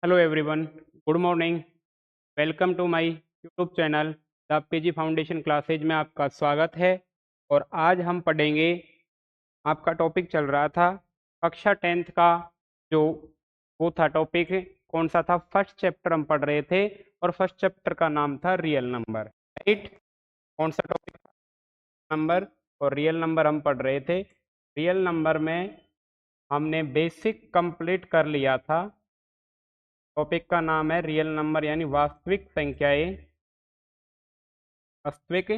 Hello everyone, good morning. Welcome to my YouTube channel the PG foundation classes में आपका स्वागत है। और आज हम पढ़ेंगे, आपका टॉपिक चल रहा था कक्षा 10th का, जो वो था टॉपिक कौन सा था, फर्स्ट चैप्टर हम पढ़ रहे थे और फर्स्ट चैप्टर का नाम था रियल नंबर। राइट, कौन सा टॉपिक? नंबर। और रियल नंबर हम पढ़ रहे थे। रियल नंबर में हमने बेसिक कंप्लीट कर लिया था। टॉपिक का नाम है रियल नंबर यानी वास्तविक संख्याएं। वास्तविक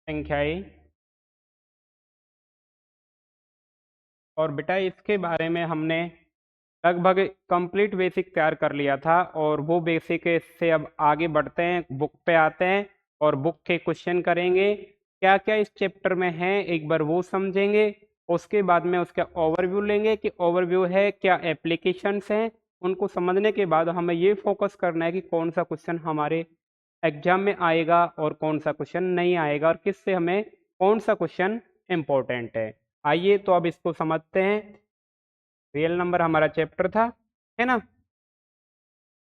संख्याएं। और बेटा इसके बारे में हमने लगभग कंप्लीट बेसिक तैयार कर लिया था, और वो बेसिक से अब आगे बढ़ते हैं, बुक पे आते हैं और बुक के क्वेश्चन करेंगे। क्या क्या इस चैप्टर में है एक बार वो समझेंगे। उसके बाद में उसका ओवरव्यू लेंगे कि ओवरव्यू है क्या, एप्लीकेशंस हैं। उनको समझने के बाद हमें ये फोकस करना है कि कौन सा क्वेश्चन हमारे एग्जाम में आएगा और कौन सा क्वेश्चन नहीं आएगा, और किससे हमें कौन सा क्वेश्चन इम्पोर्टेंट है। आइए तो अब इसको समझते हैं। रियल नंबर हमारा चैप्टर था, है ना।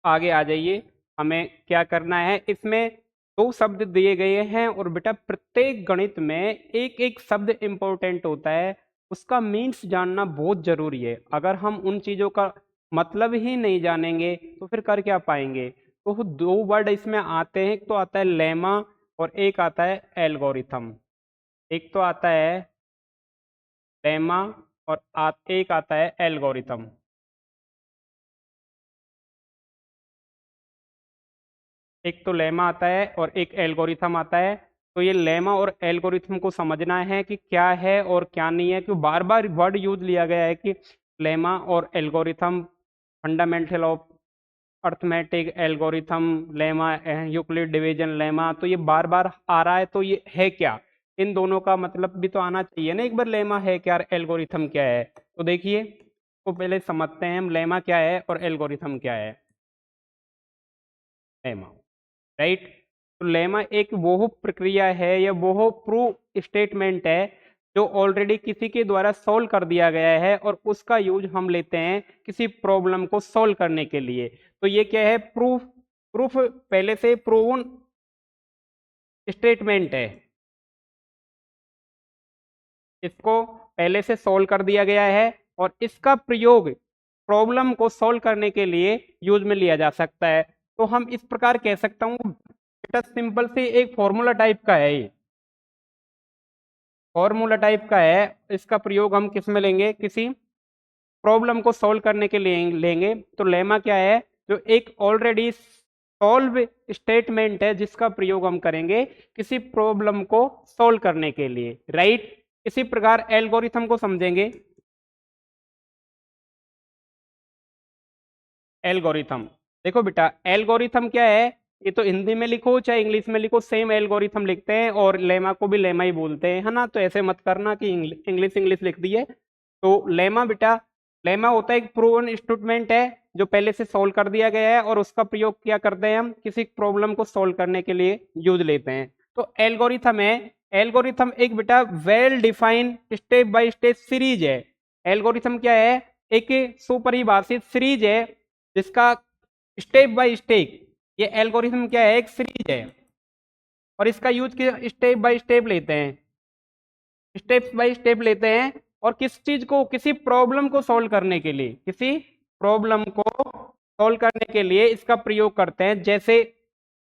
आगे आ जाइए। हमें क्या करना है, इसमें दो शब्द दिए गए हैं और बेटा प्रत्येक गणित में एक एक शब्द इम्पोर्टेंट होता है, उसका मीन्स जानना बहुत जरूरी है। अगर हम उन चीजों का मतलब ही नहीं जानेंगे तो फिर कर क्या पाएंगे। तो दो वर्ड इसमें आते हैं, एक तो आता है लेमा और एक आता है एल्गोरिथम। एक तो आता है लेमा और एक आता है एल्गोरिथम। एक तो लेमा आता है और एक एल्गोरिथम आता है। तो ये लेमा और एल्गोरिथम को समझना है कि क्या है और क्या नहीं है, क्यों बार बार वर्ड यूज लिया गया है कि लेमा और algorithm, fundamental of arithmetic algorithm lemma, Euclid division lemma. तो ये बार बार आ रहा है, तो ये है क्या, इन दोनों का मतलब भी तो आना चाहिए ना एक बार। लेमा है क्या और एल्गोरिथम क्या है, तो देखिए तो पहले समझते हैं हम लेमा क्या है और एल्गोरिथम क्या है। Lemma, right. तो लेमा एक वो प्रक्रिया है या वो प्रूफ स्टेटमेंट है जो ऑलरेडी किसी के द्वारा सॉल्व कर दिया गया है, और उसका यूज हम लेते हैं किसी प्रॉब्लम को सॉल्व करने के लिए। तो ये क्या है, प्रूफ। प्रूफ पहले से प्रूवन स्टेटमेंट है, इसको पहले से सॉल्व कर दिया गया है और इसका प्रयोग प्रॉब्लम को सॉल्व करने के लिए यूज में लिया जा सकता है। तो हम इस प्रकार कह सकता हूँ, बेटा सिंपल से एक फॉर्मूला टाइप का है। ये फॉर्मूला टाइप का है, इसका प्रयोग हम किस में लेंगे, किसी प्रॉब्लम को सॉल्व करने के लिए लेंगे। तो लेमा क्या है, जो एक ऑलरेडी सॉल्व स्टेटमेंट है जिसका प्रयोग हम करेंगे किसी प्रॉब्लम को सॉल्व करने के लिए, राइट। इसी प्रकार एल्गोरिथम को समझेंगे। एल्गोरिथम, देखो बेटा एल्गोरिथम क्या है, ये तो हिंदी में लिखो चाहे इंग्लिश में लिखो सेम एल्गोरिथम लिखते हैं, और लेमा को भी लेमा ही बोलते हैं, है ना। तो ऐसे मत करना कि इंग्लिश इंग्लिश लिख दी है। तो लेमा बेटा, लेमा होता है एक प्रूवन स्टेटमेंट है जो पहले से सॉल्व कर दिया गया है, और उसका प्रयोग क्या करते हैं हम, किसी प्रॉब्लम को सॉल्व करने के लिए यूज लेते हैं। तो एल्गोरिथम है, एल्गोरिथम एक बेटा well defined step by step series है। एल्गोरिथम क्या है, एक सुपरिभाषित सीरीज है जिसका स्टेप बाय स्टेप, ये एल्गोरिथम क्या है, एक सीरीज है, और इसका यूज स्टेप बाय स्टेप लेते हैं, स्टेप बाय स्टेप लेते हैं। और किस चीज को, किसी प्रॉब्लम को सॉल्व करने के लिए, किसी प्रॉब्लम को सॉल्व करने के लिए इसका प्रयोग करते हैं। जैसे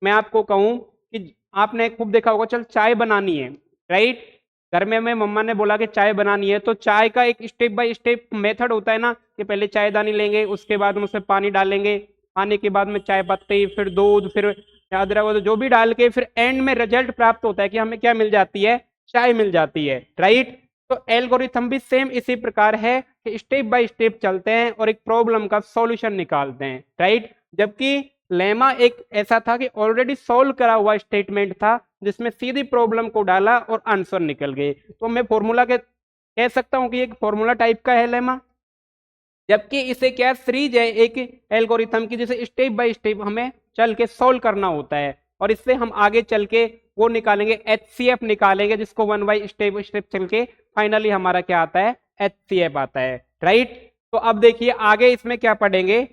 मैं आपको कहूं कि आपने खूब देखा होगा, चल चाय बनानी है, राइट। घर में मम्मा ने बोला कि चाय बनानी है, तो चाय का एक स्टेप बाय स्टेप मेथड होता है ना, कि पहले चायदानी लेंगे, उसके बाद में उसमें पानी डालेंगे, पानी के बाद में चाय पत्ती, फिर दूध, फिर अदरक, जो भी डाल के फिर एंड में रिजल्ट प्राप्त होता है कि हमें क्या मिल जाती है, चाय मिल जाती है, राइट। तो एल्गोरिथम भी सेम इसी प्रकार है कि स्टेप बाय स्टेप चलते हैं और एक प्रॉब्लम का सॉल्यूशन निकालते हैं, राइट। जबकि लेमा एक ऐसा था कि ऑलरेडी सॉल्व करा हुआ स्टेटमेंट था जिसमें सीधी प्रॉब्लम को डाला और आंसर निकल गए। तो मैं फॉर्मूला के कह सकता हूं कि एक फॉर्मूला टाइप का है लेमा। जबकि इसे क्या सीरीज है एक एल्गोरिथम की, जिसे स्टेप बाय स्टेप हमें चल के सॉल्व करना होता है, और इससे हम आगे चल के वो निकालेंगे, HCF निकालेंगे, जिसको वन बाय स्टेप स्टेप चल के फाइनली हमारा क्या आता है, HCF आता है, राइट। तो अब देखिए आगे इसमें क्या पढ़ेंगे,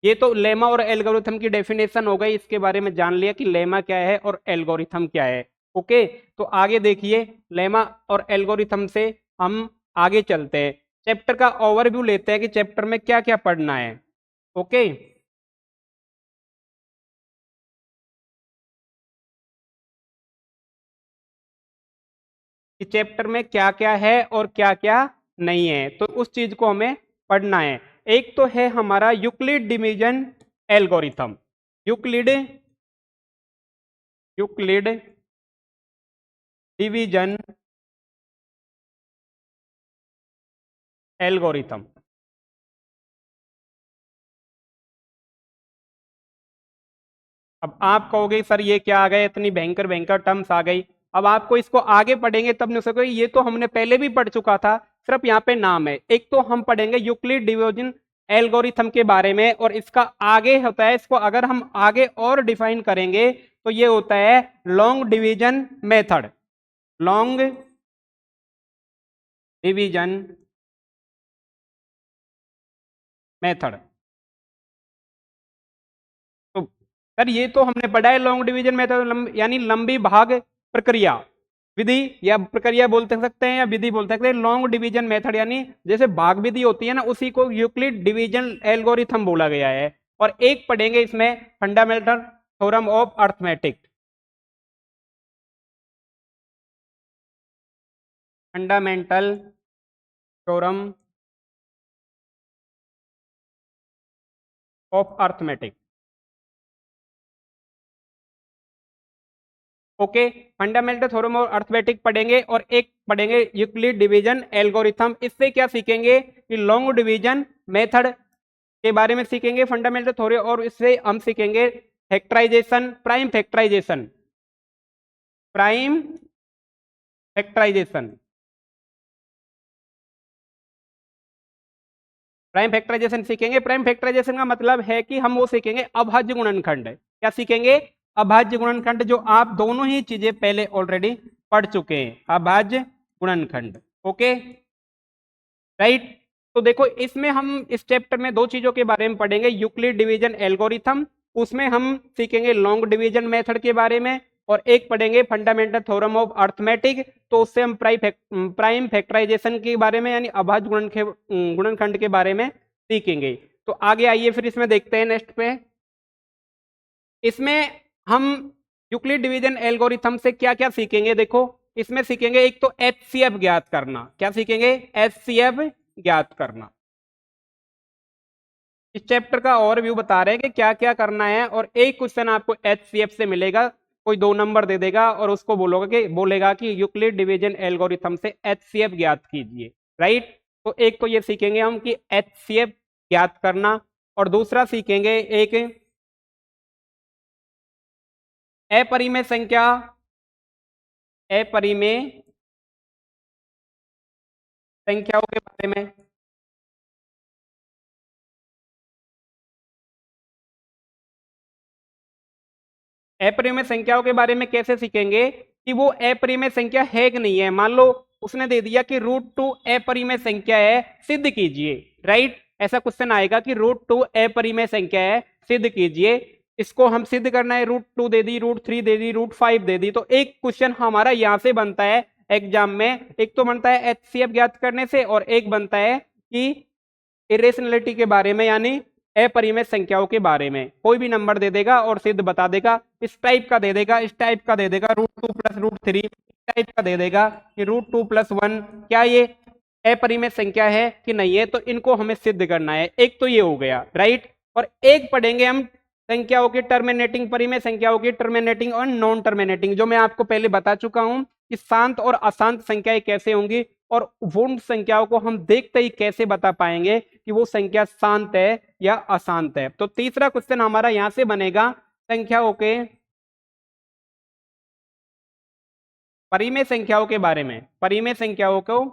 ये तो लेमा और एल्गोरिथम की डेफिनेशन हो गई, इसके बारे में जान लिया कि लेमा क्या है और एल्गोरिथम क्या है। ओके, तो आगे देखिए, लेमा और एल्गोरिथम से हम आगे चलते हैं, चैप्टर का ओवरव्यू लेते हैं कि चैप्टर में क्या क्या पढ़ना है। ओके, कि चैप्टर में क्या क्या है और क्या क्या नहीं है, तो उस चीज को हमें पढ़ना है। एक तो है हमारा Euclid division algorithm, Euclid Euclid division algorithm. अब आप कहोगे सर ये क्या आ गए, इतनी भयंकर भयंकर टर्म्स आ गई। अब आपको इसको आगे पढ़ेंगे तब नहीं सकोगे, ये तो हमने पहले भी पढ़ चुका था, सिर्फ यहाँ पे नाम है। एक तो हम पढ़ेंगे यूक्लिड डिवीजन एल्गोरिथम के बारे में, और इसका आगे होता है, इसको अगर हम आगे और डिफाइन करेंगे तो ये होता है long division method, long division method. तो सर ये तो हमने पढ़ा है लॉन्ग डिवीजन मेथड, यानी लंबी भाग प्रक्रिया विधि, या प्रक्रिया बोल सकते हैं या विधि बोल सकते हैं। लॉन्ग डिवीजन मेथड यानी जैसे भाग विधि होती है ना, उसी को यूक्लिड डिवीजन एल्गोरिथम बोला गया है। और एक पढ़ेंगे इसमें fundamental theorem of arithmetic, fundamental theorem of arithmetic. Okay, fundamental theorem और अर्थमेटिक पढ़ेंगे, और एक पढ़ेंगे यूक्लिड डिवीजन एल्गोरिथम। इससे क्या सीखेंगे कि लॉन्ग डिवीजन मेथड के बारे में सीखेंगे, फंडामेंटल थ्योरी, और इससे हम सीखेंगे factorization, prime factorization, prime factorization. Prime factorization सीखेंगे। प्राइम फैक्टराइजेशन का मतलब है कि हम वो सीखेंगे अभाज्य गुणनखंड। क्या सीखेंगे? अभाज्य गुणनखंड, जो आप दोनों ही चीजें पहले ऑलरेडी पढ़ चुके हैं, अभाज्य गुणनखंड। Okay, right. तो देखो, इसमें हम इस चैप्टर में दो चीजों के बारे में पढ़ेंगे, यूक्लिड डिवीजन एल्गोरिथम, उसमें हम सीखेंगे लॉन्ग डिवीजन मेथड के बारे में, और एक पढ़ेंगे फंडामेंटल थ्योरम ऑफ अर्थमेटिक, तो उससे हम प्राइम फैक्टराइजेशन के बारे में यानी अभाज्य गुणनखंड के बारे में सीखेंगे। तो आगे आइए फिर इसमें देखते हैं नेक्स्ट पे। इसमें हम यूक्लिड डिवीजन एल्गोरिथम से क्या क्या सीखेंगे, देखो इसमें सीखेंगे एक तो एचसीएफ ज्ञात करना। क्या सीखेंगे? एचसीएफ ज्ञात करना। इस चैप्टर का ओवरव्यू बता रहे हैं कि क्या क्या करना है, और एक क्वेश्चन आपको एचसीएफ से मिलेगा, कोई 2 नंबर दे देगा और उसको बोलेगा कि यूक्लिड डिवीजन एल्गोरिथम से एचसीएफ ज्ञात कीजिए, राइट। तो एक तो ये सीखेंगे हम कि एचसीएफ ज्ञात करना, और दूसरा सीखेंगे एक अपरिमेय संख्या, अपरिमेय संख्याओं के बारे में। अपरिमेय संख्याओं के बारे में कैसे सीखेंगे कि वो अपरिमेय संख्या है कि नहीं है। मान लो उसने दे दिया कि √2 अपरिमेय संख्या है, सिद्ध कीजिए, राइट। ऐसा क्वेश्चन आएगा कि √2 अपरिमेय संख्या है, सिद्ध कीजिए। इसको हम सिद्ध करना है, √2 दे दी, √3 दे दी, √5 दे दी। तो एक क्वेश्चन हमारा यहां से बनता है एग्जाम में, एक तो बनता है एचसीएफ ज्ञात करने से, और एक बनता है कि इरेशनलिटी के बारे में, यानी अपरिमेय संख्याओं के बारे में। कोई भी नंबर दे देगा और सिद्ध बता देगा, इस टाइप का दे देगा, इस टाइप का दे देगा, √2 + √3 टाइप का दे देगा कि √2 + 1 क्या ये अपरिमेय संख्या है कि नहीं है। तो इनको हमें सिद्ध करना है, एक तो ये हो गया, राइट। और एक पढ़ेंगे हम संख्याओं की टर्मिनेटिंग, परिमेय संख्याओं की टर्मिनेटिंग और नॉन टर्मिनेटिंग, जो मैं आपको पहले बता चुका हूं कि शांत और अशांत संख्याएं कैसे होंगी, और पूर्ण संख्याओं को हम देखते ही कैसे बता पाएंगे कि वो संख्या शांत है या अशांत है। तो तीसरा क्वेश्चन हमारा यहां से बनेगा संख्याओं के परिमेय संख्याओं के बारे में, परिमेय संख्याओं को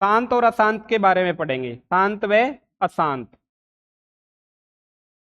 शांत और अशांत के बारे में पढ़ेंगे, शांत व अशांत,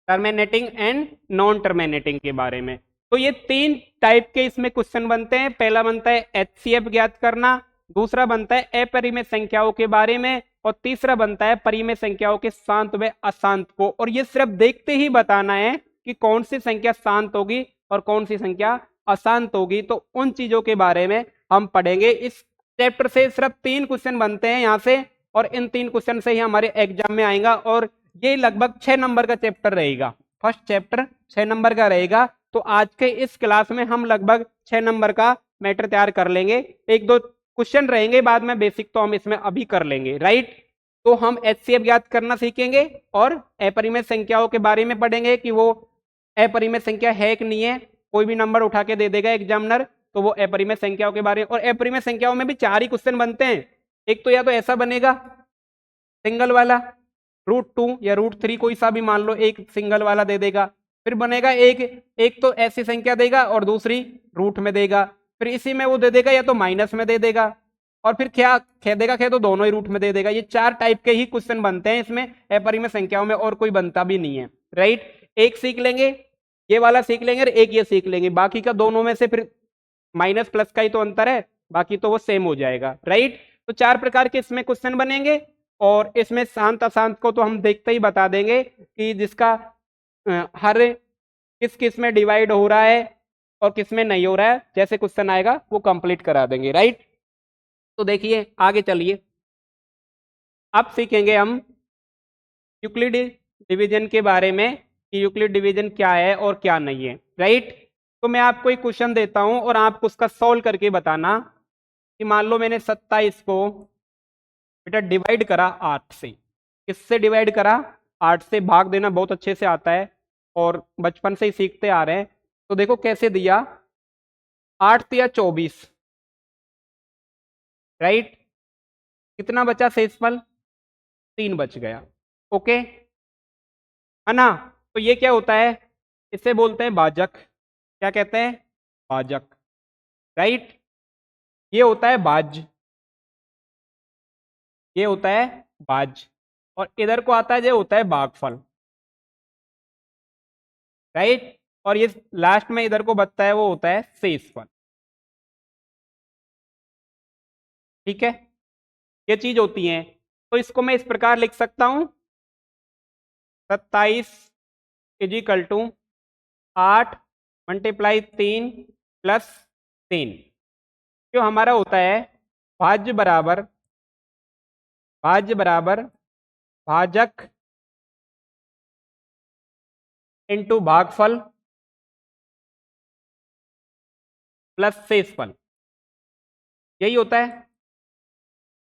टर्मिनेटिंग एंड नॉन टर्मिनेटिंग के बारे में। तो ये 3 टाइप के इसमें क्वेश्चन बनते हैं। पहला बनता है एचसीएफ ज्ञात करना, दूसरा बनता है अपरिमेय संख्याओं के बारे में, और तीसरा बनता है परिमेय संख्याओं के शांत व अशांत को। और ये सिर्फ देखते ही बताना है कि कौन सी संख्या शांत होगी और कौन सी संख्या अशांत होगी। तो उन चीजों के बारे में हम पढ़ेंगे। इस चैप्टर से सिर्फ 3 क्वेश्चन बनते हैं यहाँ से, और इन 3 क्वेश्चन से ही हमारे एग्जाम में आएगा, और ये लगभग 6 नंबर का चैप्टर रहेगा। फर्स्ट चैप्टर 6 नंबर का रहेगा। तो आज के इस क्लास में हम लगभग 6 नंबर का मैटर तैयार कर लेंगे। एक दो क्वेश्चन रहेंगे बाद में, बेसिक तो हम इसमें अभी कर लेंगे, राइट। तो हम एचसीएफ ज्ञात करना सीखेंगे और अपरिमेय संख्याओं के बारे में पढ़ेंगे कि वो अपरिमेय संख्या है कि नहीं है। कोई भी नंबर उठा के दे देगा एग्जामिनर तो वो अपरिमेय संख्याओं के बारे में। और अपरिमेय संख्याओं में भी 4 ही क्वेश्चन बनते हैं। एक तो या तो ऐसा बनेगा सिंगल वाला √2 या √3, कोई सा भी मान लो, एक सिंगल वाला दे देगा। फिर बनेगा एक तो ऐसी संख्या देगा और दूसरी रूट में देगा। फिर इसी में वो दे देगा या तो माइनस में दे देगा, और फिर क्या कह देगा तो दोनों ही रूट में दे देगा। ये 4 टाइप के ही क्वेश्चन बनते हैं इसमें अपरिमेय संख्याओं में, और कोई बनता भी नहीं है, राइट। एक सीख लेंगे, ये वाला सीख लेंगे, और एक ये सीख लेंगे। बाकी का दोनों में से फिर माइनस प्लस का ही तो अंतर है, बाकी तो वो सेम हो जाएगा, राइट। तो 4 प्रकार के इसमें क्वेश्चन बनेंगे, और इसमें शांत अशांत को तो हम देखते ही बता देंगे कि जिसका हर किस किस में डिवाइड हो रहा है और किस में नहीं हो रहा है। जैसे क्वेश्चन आएगा वो कंप्लीट करा देंगे, राइट। तो देखिए आगे चलिए, अब सीखेंगे हम यूक्लिड डिवीजन के बारे में कि यूक्लिड डिवीजन क्या है और क्या नहीं है, राइट। तो मैं आपको एक क्वेश्चन देता हूं और आपको उसका सॉल्व करके बताना कि मान लो मैंने 27 को बेटा डिवाइड करा 8 से। किससे डिवाइड करा? 8 से। भाग देना बहुत अच्छे से आता है और बचपन से ही सीखते आ रहे हैं। तो देखो कैसे दिया, 8 दिया 24, राइट। कितना बचा शेषफल? 3 बच गया, ओके है ना। तो ये क्या होता है? इसे बोलते हैं भाजक। क्या कहते हैं? भाजक, राइट। ये होता है भाज्य, ये होता है भाज्य, और इधर को आता है ये होता है भागफल, राइट। और ये लास्ट में इधर को बचता है वो होता है शेषफल, ठीक है। ये चीज होती है। तो इसको मैं इस प्रकार लिख सकता हूं, 27 इजिकल टू 8 मल्टीप्लाई 3 प्लस 3, जो हमारा होता है भाज्य बराबर भाजक इंटू भागफल प्लस शेषफल, यही होता है।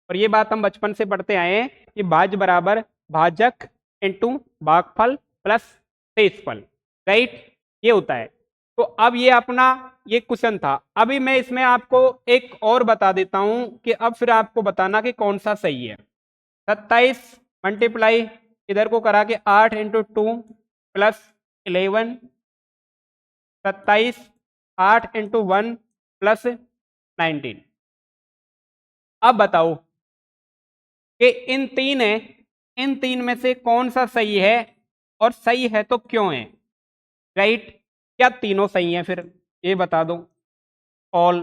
और ये बात हम बचपन से पढ़ते आए हैं कि भाज्य बराबर भाजक इंटू भागफल प्लस शेषफल, राइट। ये होता है। तो अब ये अपना ये क्वेश्चन था। अभी मैं इसमें आपको एक और बता देता हूं कि अब फिर आपको बताना कि कौन सा सही है। 27 मल्टीप्लाई इधर को करा के 8 इंटू 2 प्लस 11, 27 8 इंटू 1 प्लस 19। अब बताओ कि इन तीन में से कौन सा सही है, और सही है तो क्यों है, राइट। क्या तीनों सही हैं? फिर ये बता दो ऑल,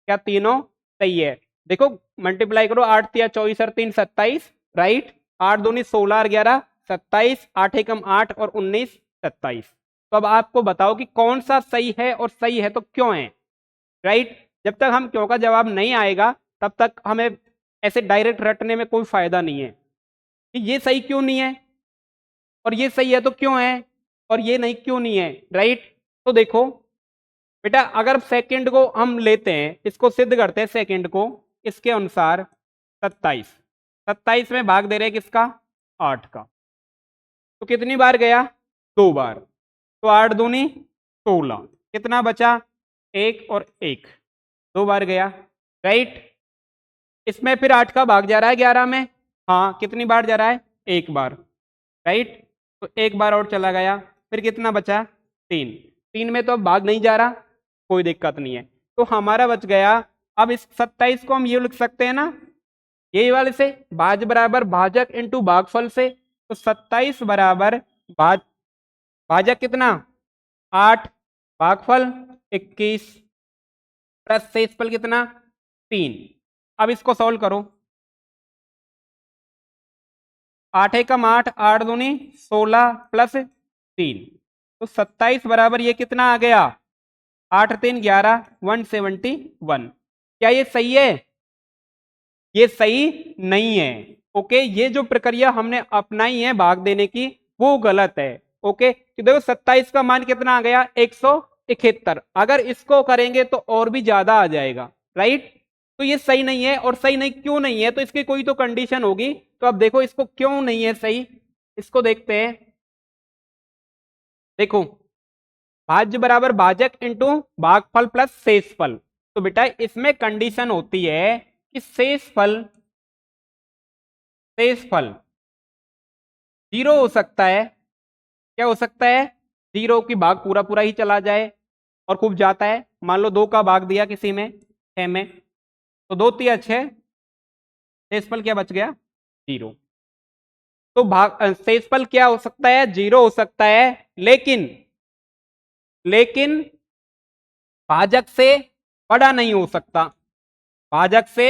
क्या तीनों सही है? देखो मल्टीप्लाई करो, 8 तिया 24 और 3 27, राइट। 8 दूनी 16 और 11 27, 8 एकम 8 और 19 27। तो अब आपको बताओ कि कौन सा सही है, और सही है तो क्यों है, राइट। जब तक हम क्यों का जवाब नहीं आएगा तब तक हमें ऐसे डायरेक्ट रटने में कोई फायदा नहीं है कि ये सही क्यों नहीं है, और ये सही है तो क्यों है, और ये नहीं क्यों नहीं है, राइट। तो देखो बेटा, अगर सेकंड को हम लेते हैं, इसको सिद्ध करते हैं सेकंड को, इसके अनुसार 27 में भाग दे रहे हैं किसका? 8 का। तो कितनी बार गया? 2 बार। तो 8 दूनी 16, कितना बचा? 1 और 1, 2 बार गया, राइट। इसमें फिर 8 का भाग जा रहा है 11 में, हाँ कितनी बार जा रहा है? 1 बार, राइट। तो 1 बार और चला गया, फिर कितना बचा? 3 में तो अब भाग नहीं जा रहा, कोई दिक्कत नहीं है। तो हमारा बच गया, अब इस 27 को हम ये लिख सकते हैं ना, यही वाले से, भाज बराबर भाजक इंटू भागफल से। तो 27 बराबर भाजक कितना? 8, भागफल 21, प्लस शेषफल कितना? 3। अब इसको सॉल्व करो। 8 एकम 8, 8 दूनी 16 प्लस 3, तो 27 बराबर ये कितना आ गया, 8 3 11, 171। क्या ये सही है? ये सही नहीं है। ओके, ये जो प्रक्रिया हमने अपनाई है भाग देने की वो गलत है। ओके, तो देखो 27 का मान कितना आ गया, 171। अगर इसको करेंगे तो और भी ज्यादा आ जाएगा, राइट। तो ये सही नहीं है, और सही नहीं क्यों नहीं है, तो इसकी कोई तो कंडीशन होगी। तो अब देखो इसको क्यों नहीं है सही, इसको देखते हैं। देखो, भाज्य बराबर भाजक इंटू भागफल प्लस शेषफल। तो बेटा इसमें कंडीशन होती है कि शेषफल जीरो हो सकता है। क्या हो सकता है? जीरो की भाग पूरा पूरा ही चला जाए और खूब जाता है। मान लो 2 का भाग दिया किसी में 6 में, तो 2 तिया 6, शेषफल क्या बच गया, जीरो। तो शेषफल क्या हो सकता है, जीरो हो सकता है, लेकिन भाजक से बड़ा नहीं हो सकता, भाजक से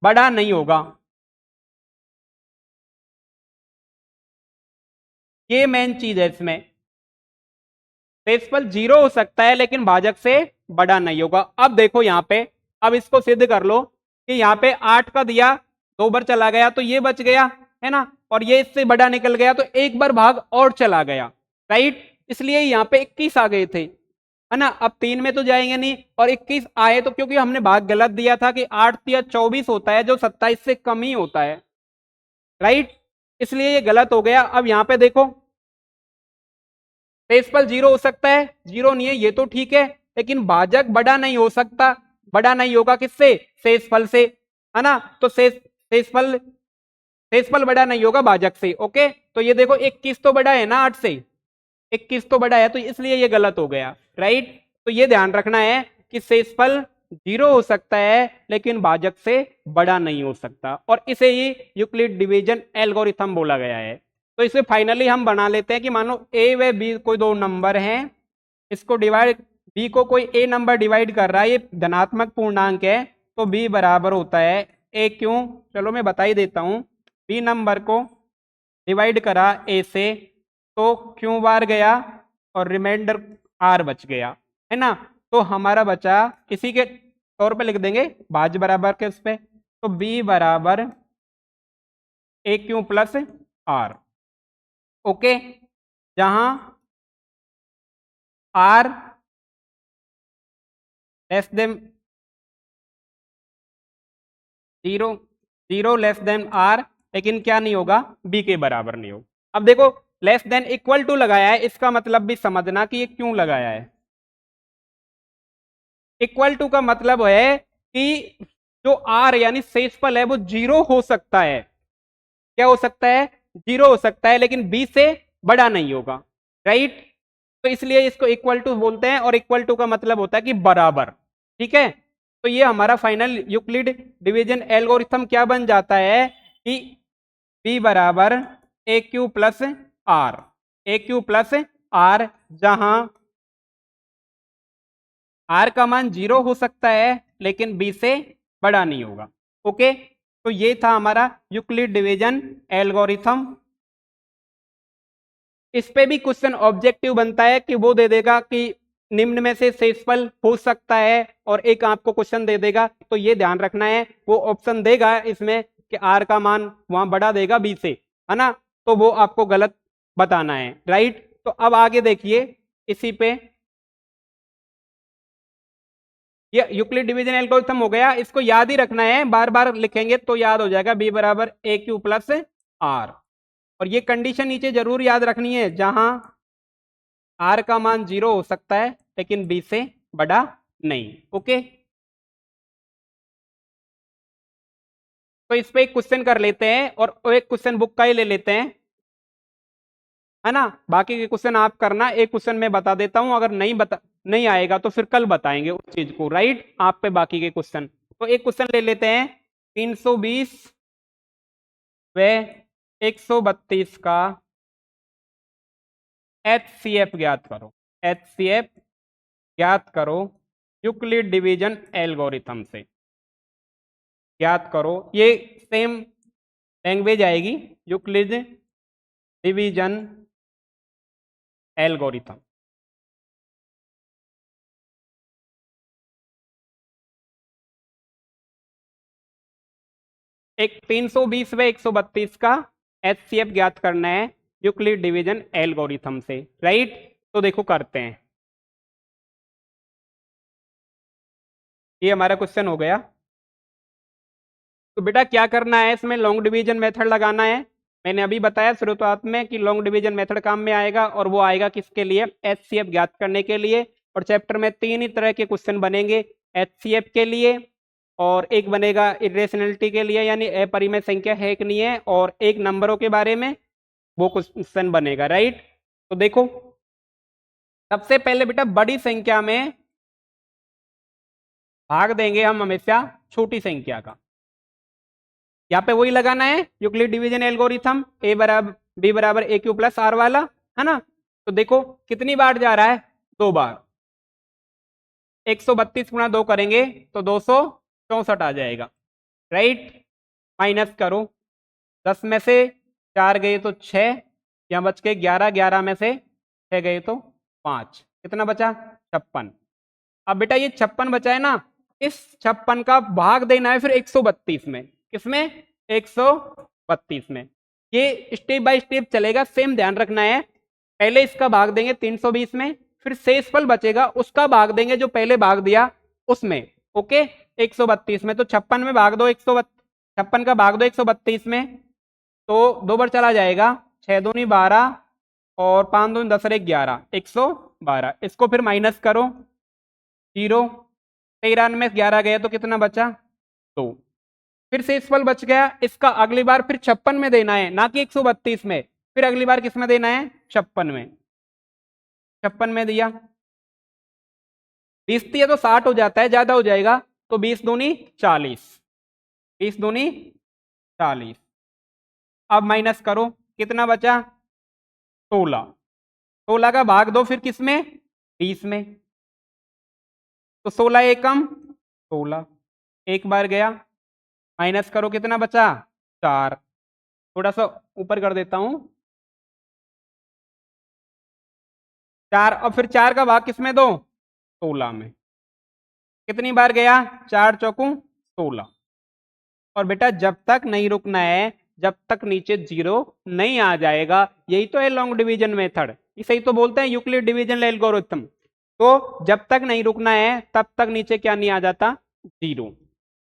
बड़ा नहीं होगा। ये मेन चीज है इसमें। शेषफल जीरो हो सकता है लेकिन भाजक से बड़ा नहीं होगा। अब देखो यहां पे, अब इसको सिद्ध कर लो कि यहां पे 8 का दिया, 2 बार चला गया तो ये बच गया, है ना, और ये इससे बड़ा निकल गया तो एक बार भाग और चला गया, राइट। इसलिए यहां पे 21 आ गए थे, है ना। अब 3 में तो जाएंगे नहीं, और 21 आए तो क्योंकि हमने भाग गलत दिया था कि 8 या 24 होता है जो 27 से कम ही होता है, राइट। इसलिए ये गलत हो गया। अब यहां पे देखो, शेषफल जीरो हो सकता है, जीरो नहीं है ये तो ठीक है, लेकिन भाजक बड़ा नहीं हो सकता। बड़ा नहीं होगा किससे, शेषफल से, है ना। तो शेषफल शेषफल बड़ा नहीं होगा भाजक से। ओके, तो ये देखो 21 तो बड़ा है ना 8 से, 21 तो बड़ा है, तो इसलिए ये गलत हो गया, राइट। तो ये ध्यान रखना है कि शेषफल जीरो हो सकता है लेकिन भाजक से बड़ा नहीं हो सकता, और इसे ही यूक्लिड डिवीजन एल्गोरिथम बोला गया है। तो इसे फाइनली हम बना लेते हैं कि मानो ए व बी कोई दो नंबर हैं, इसको डिवाइड, बी को कोई ए नंबर डिवाइड कर रहा है, ये धनात्मक पूर्णांक है, तो बी बराबर होता है ए क्यों, चलो मैं बता ही देता हूं। बी नंबर को डिवाइड करा ए से तो क्यों बार गया, और रिमाइंडर आर बच गया, है ना। तो हमारा बचा, इसी के तौर पे लिख देंगे भाज्य बराबर के उस पे, तो बी बराबर A Q plus R. Okay, जहां R less than zero, zero less than R, लेकिन क्या नहीं होगा, बी के बराबर नहीं होगा। अब देखो, लेस देन इक्वल टू लगाया है, इसका मतलब भी समझना कि ये क्यों लगाया है। इक्वल टू का मतलब है कि जो आर यानी शेषफल है वो जीरो हो सकता है। क्या हो सकता है, जीरो हो सकता है, लेकिन बी से बड़ा नहीं होगा, राइट। तो इसलिए इसको इक्वल टू बोलते हैं, और इक्वल टू का मतलब होता है कि बराबर, ठीक है। तो ये हमारा फाइनल यूक्लिड डिवीजन एल्गोरिथम क्या बन जाता है कि बी बराबर A Q plus R, A Q plus R, जहां आर का मान जीरो हो सकता है लेकिन बी से बड़ा नहीं होगा। ओके, तो ये था हमारा यूक्लिड डिवीजन एल्गोरिथम। इस पे भी क्वेश्चन ऑब्जेक्टिव बनता है कि वो दे देगा कि निम्न में से शेषफल हो सकता है, और एक आपको क्वेश्चन दे देगा, तो ये ध्यान रखना है, वो ऑप्शन देगा इसमें कि आर का मान वहां बड़ा देगा बी से, है ना, तो वो आपको गलत बताना है, राइट। तो अब आगे देखिए, इसी पे ये यूक्लिड डिवीजन एल्गोरिथम हो गया। इसको याद ही रखना है, बार बार लिखेंगे तो याद हो जाएगा, बी बराबर ए क्यू प्लस आर। और ये कंडीशन नीचे जरूर याद रखनी है, जहां आर का मान जीरो हो सकता है लेकिन बी से बड़ा नहीं। ओके, तो इस पे एक क्वेश्चन कर लेते हैं, और एक क्वेश्चन बुक का ही ले लेते हैं, है ना। बाकी के क्वेश्चन आप करना, एक क्वेश्चन मैं बता देता हूं, अगर नहीं आएगा तो फिर कल बताएंगे उस चीज को, राइट। आप पे बाकी के क्वेश्चन, तो एक क्वेश्चन ले लेते हैं, 320 व 132 का HCF ज्ञात करो, HCF ज्ञात करो यूक्लिड डिवीजन एल्गोरिथम से। ज्ञात करो। ये सेम लैंग्वेज आएगी, यूक्लिड डिवीजन एल्गोरिथम। एक 320 व 132 का एचसीएफ ज्ञात करना है यूक्लिड डिवीजन एल्गोरिथम से, राइट। तो देखो करते हैं, ये हमारा क्वेश्चन हो गया। तो बेटा क्या करना है, इसमें लॉन्ग डिवीजन मेथड लगाना है। मैंने अभी बताया शुरुआत में कि लॉन्ग डिवीजन मेथड काम में आएगा, और वो आएगा किसके लिए, एचसीएफ ज्ञात करने के लिए। और चैप्टर में 3 ही तरह के क्वेश्चन बनेंगे, एचसीएफ के लिए, और एक बनेगा इरेशनलिटी के लिए, यानी अपरिमेय संख्या है कि नहीं है, और एक नंबरों के बारे में वो क्वेश्चन बनेगा, राइट। तो देखो सबसे पहले बेटा बड़ी संख्या में भाग देंगे हम हमेशा छोटी संख्या का। यहाँ पे वही लगाना है यूक्लिड डिवीजन एल्गोरिथम, ए बराबर बी बराबर ए क्यू प्लस आर वाला, है ना। तो देखो कितनी बार जा रहा है, 2 बार। 132 गुणा 2 करेंगे तो 264 आ जाएगा, राइट। माइनस करो, 10 में से 4 गए तो 6, यहाँ बच के 11, 11 में से 6 गए तो 5, कितना बचा, 56। अब बेटा ये 56 बचा है ना, इस 56 का भाग देना है फिर 132 में। किसमें, 132 में। ये स्टेप बाय स्टेप चलेगा, सेम ध्यान रखना है। पहले इसका भाग देंगे 320 में, फिर शेषफल बचेगा उसका भाग देंगे जो पहले भाग दिया उसमें, ओके। 132 में तो 56 में भाग दो, 56 का भाग दो 132 में, तो 2 बार चला जाएगा, 6 दूनी 12 और 5 दूनी 10 और 1 11, 112। इसको फिर माइनस करो, 0, 13 में 11 गया तो कितना बचा, 2। फिर शेषफल बच गया, इसका अगली बार फिर 56 में देना है, ना कि 132 में। फिर अगली बार किस में देना है, 56 में। 56 में दिया, 20 दिया तो 60 हो जाता है, ज्यादा हो जाएगा, तो 20 दूनी 40, 20 दूनी 40। अब माइनस करो, कितना बचा, 16। 16 का भाग दो फिर किसमें, 20 में, तो 16 एकम 16, एक बार गया। माइनस करो, कितना बचा, 4। थोड़ा सा ऊपर कर देता हूं, 4। और फिर 4 का भाग किसमें दो, 16 में। कितनी बार गया, 4 चौकू 16। और बेटा जब तक नहीं रुकना है, जब तक नीचे 0 नहीं आ जाएगा, यही तो है लॉन्ग डिवीजन मेथड, इसे ही तो बोलते हैं यूक्लिड डिवीजन एल्गोरिथम। तो जब तक नहीं रुकना है तब तक नीचे क्या नहीं आ जाता, 0।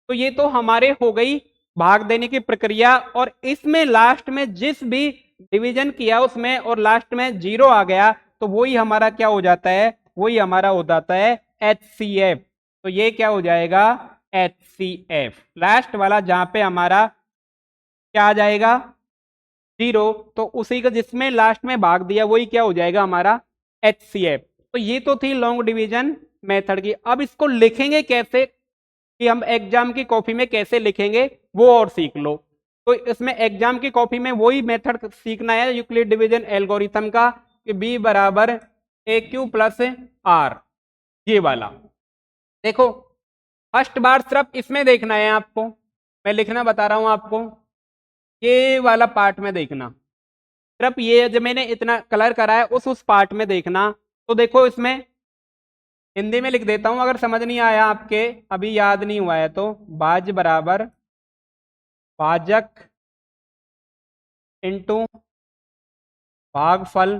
तो ये तो हमारे हो गई भाग देने की प्रक्रिया, और इसमें लास्ट में जिस भी डिवीजन किया उसमें और लास्ट में 0 आ गया, तो वही हमारा क्या हो जाता है, वही हमारा हो जाता है HCF। तो ये क्या हो जाएगा, HCF। लास्ट वाला जहां पे हमारा क्या आ जाएगा, 0, तो उसी का जिसमें लास्ट में भाग दिया वही क्या हो जाएगा हमारा HCF। तो ये तो थी लॉन्ग डिवीजन मेथड की। अब इसको लिखेंगे कैसे, कि हम एग्जाम की कॉपी में कैसे लिखेंगे वो और सीख लो। तो इसमें एग्जाम की कॉपी में वही मेथड सीखना है यूक्लिड डिवीजन एल्गोरिथम का, कि बी बराबर ए क्यू प्लस आर, ये वाला। देखो फर्स्ट बार सिर्फ इसमें देखना है आपको, मैं लिखना बता रहा हूं आपको, ये वाला पार्ट में देखना, सिर्फ ये जो मैंने इतना कलर करा है उस पार्ट में देखना। तो देखो इसमें हिंदी में लिख देता हूं, अगर समझ नहीं आया आपके, अभी याद नहीं हुआ है, तो भाज्य बराबर भाजक इंटू भागफल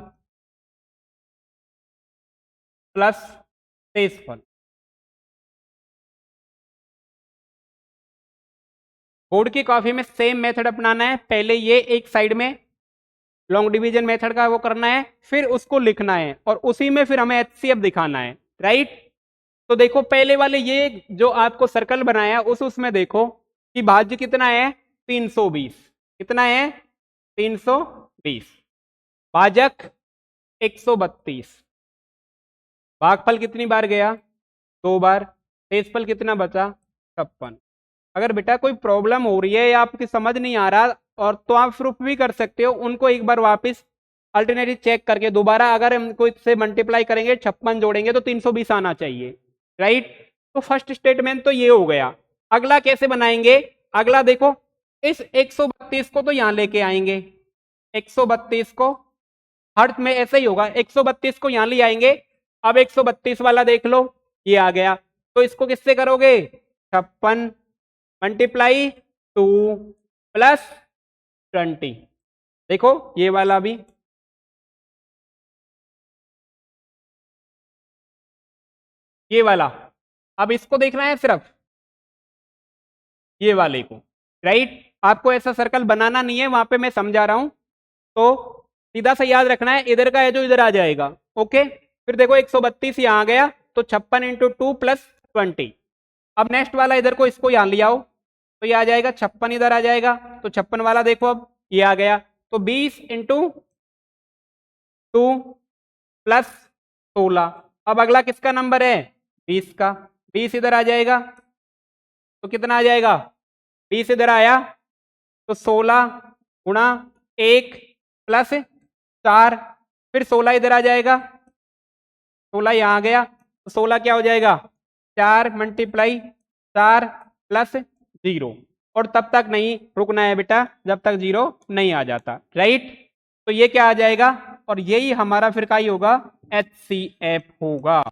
प्लस शेषफल। बोर्ड की कॉपी में सेम मेथड अपनाना है, पहले ये एक साइड में लॉन्ग डिवीजन मेथड का वो करना है, फिर उसको लिखना है, और उसी में फिर हमें HCF दिखाना है, राइट। तो देखो पहले वाले ये जो आपको सर्कल बनाया उसमें देखो कि भाज्य कितना है, 320, कितना है, 320, भाजक 132, भागफल कितनी बार गया, 2 बार, शेषफल कितना बचा, 56। अगर बेटा कोई प्रॉब्लम हो रही है या आपकी समझ नहीं आ रहा, और तो आप प्रूफ भी कर सकते हो, उनको एक बार वापस अल्टरनेटिव चेक करके दोबारा अगर हमको इससे मल्टीप्लाई करेंगे, 56 जोड़ेंगे तो 320 आना चाहिए, राइट। तो फर्स्ट स्टेटमेंट तो ये हो गया। अगला कैसे बनाएंगे, अगला देखो, इस 132 को तो यहां लेके आएंगे, 132 को हर्ट में ऐसे ही होगा, 132 को यहां ले आएंगे। अब 132 वाला देख लो, ये आ गया, तो इसको किससे करोगे, 56 मल्टीप्लाई 2 प्लस 20। देखो ये वाला भी, ये वाला, अब इसको देखना है सिर्फ ये वाले को, राइट। आपको ऐसा सर्कल बनाना नहीं है, वहां पे मैं समझा रहा हूं, तो सीधा सा याद रखना है, इधर का है जो इधर आ जाएगा, ओके। फिर देखो 132 यहां आ गया, तो 56 इंटू 2 प्लस 20। अब नेक्स्ट वाला इधर को, इसको यहां ले आओ, तो ये आ जाएगा 56 इधर आ जाएगा, तो 56 वाला देखो अब ये आ गया, तो 20 इंटू 2 प्लस 16। अब अगला किसका नंबर है, 20 का, 20 इधर आ जाएगा, तो कितना आ जाएगा, 20 इधर आया, तो 16 गुणा 1 प्लस 4, फिर 16 इधर आ जाएगा, 16 यहां आ गया, तो 16 क्या हो जाएगा, 4 मल्टीप्लाई 4 प्लस 0। और तब तक नहीं रुकना है बेटा, जब तक 0 नहीं आ जाता, राइट। तो ये क्या आ जाएगा, और यही हमारा फिर क्या ही होगा, HCF होगा,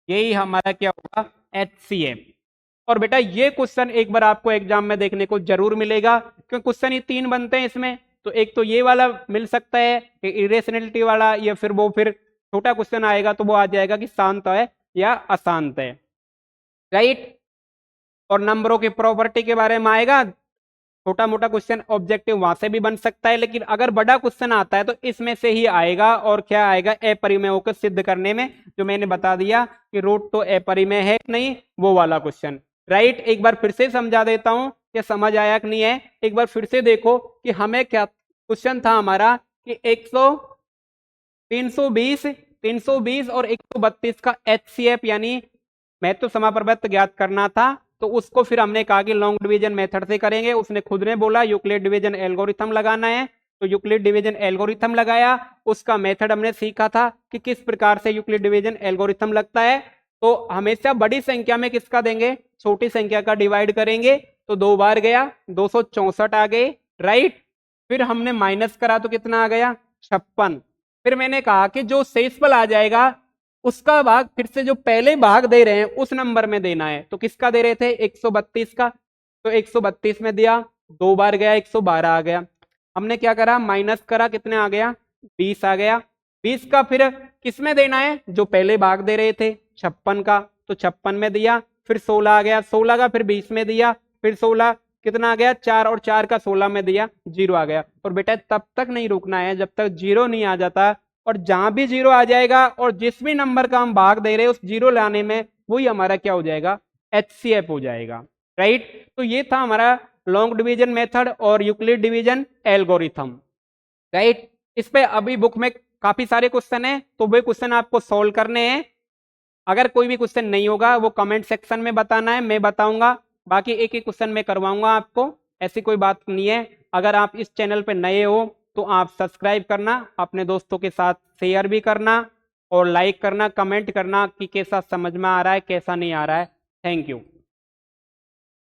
यही हमारा क्या होगा, HCF। और बेटा ये क्वेश्चन एक बार आपको एग्जाम में देखने को जरूर मिलेगा, क्योंकि क्वेश्चन ये 3 बनते हैं इसमें, तो एक तो ये वाला मिल सकता है कि इरेशनलिटी वाला, या फिर वो फिर छोटा क्वेश्चन आएगा तो वो आ जाएगा कि शांत है या अशांत है, राइट। और नंबरों की प्रॉपर्टी के बारे में आएगा, छोटा मोटा क्वेश्चन ऑब्जेक्टिव वहां से भी बन सकता है, लेकिन अगर बड़ा क्वेश्चन आता है तो इसमें से ही आएगा। और क्या आएगा, अपरिमेय को सिद्ध करने में, जो मैंने बता दिया कि रूट तो अपरिमेय है कि नहीं, वो वाला क्वेश्चन, राइट। एक बार फिर से समझा देता हूं कि समझ आया कि नहीं है, एक बार फिर से देखो कि हमें क्या क्वेश्चन था हमारा, कि 320 और 132 का HCF यानी महत्व समाप्रभुत्व ज्ञात करना था, तो उसको फिर हमने कहा कि लॉन्ग डिवीजन मेथड से करेंगे। उसने खुद ने बोला यूक्लिड डिवीजन एल्गोरिथम लगाना है, तो यूक्लिड डिवीजन एल्गोरिथम लगाया, उसका मेथड हमने सीखा था कि किस प्रकार से यूक्लिड डिवीजन एल्गोरिथम लगता है। तो हमेशा बड़ी संख्या में किसका देंगे, छोटी संख्या का डिवाइड करेंगे, तो 2 बार गया 264 आ गए, राइट। फिर हमने माइनस करा तो कितना आ गया, 56। फिर मैंने कहा कि जो शेषफल आ जाएगा उसका भाग फिर से जो पहले भाग दे रहे हैं उस नंबर में देना है। तो किसका दे रहे थे, 132 का, तो 132 में दिया, 2 बार गया 112 आ गया। हमने क्या करा, माइनस करा, कितने आ गया, 20 आ गया। 20 का फिर किस में देना है, जो पहले भाग दे रहे थे 56 का, तो 56 में दिया। फिर 16 आ गया, 16 का फिर 20 में दिया, फिर 16 कितना आ गया, 4, और 4 का 16 में दिया, 0 आ गया। और बेटा तब तक नहीं रुकना है जब तक 0 नहीं आ जाता, और जहां भी 0 आ जाएगा और जिस भी नंबर का हम भाग दे रहे हैं उस 0 लाने में, वही हमारा क्या हो जाएगा, HCF हो जाएगा, राइट। तो ये था हमारा लॉन्ग डिवीजन मेथड और यूक्लिड डिवीजन एल्गोरिथम, राइट। इस पे अभी बुक में काफी सारे क्वेश्चन है, तो वे क्वेश्चन आपको सोल्व करने हैं। अगर कोई भी क्वेश्चन नहीं होगा वो कमेंट सेक्शन में बताना है, मैं बताऊंगा। बाकी एक एक क्वेश्चन मैं करवाऊंगा आपको, ऐसी कोई बात नहीं है। अगर आप इस चैनल पे नए हो तो आप सब्सक्राइब करना, अपने दोस्तों के साथ शेयर भी करना, और लाइक करना, कमेंट करना कि कैसा समझ में आ रहा है कैसा नहीं आ रहा है। Thank you.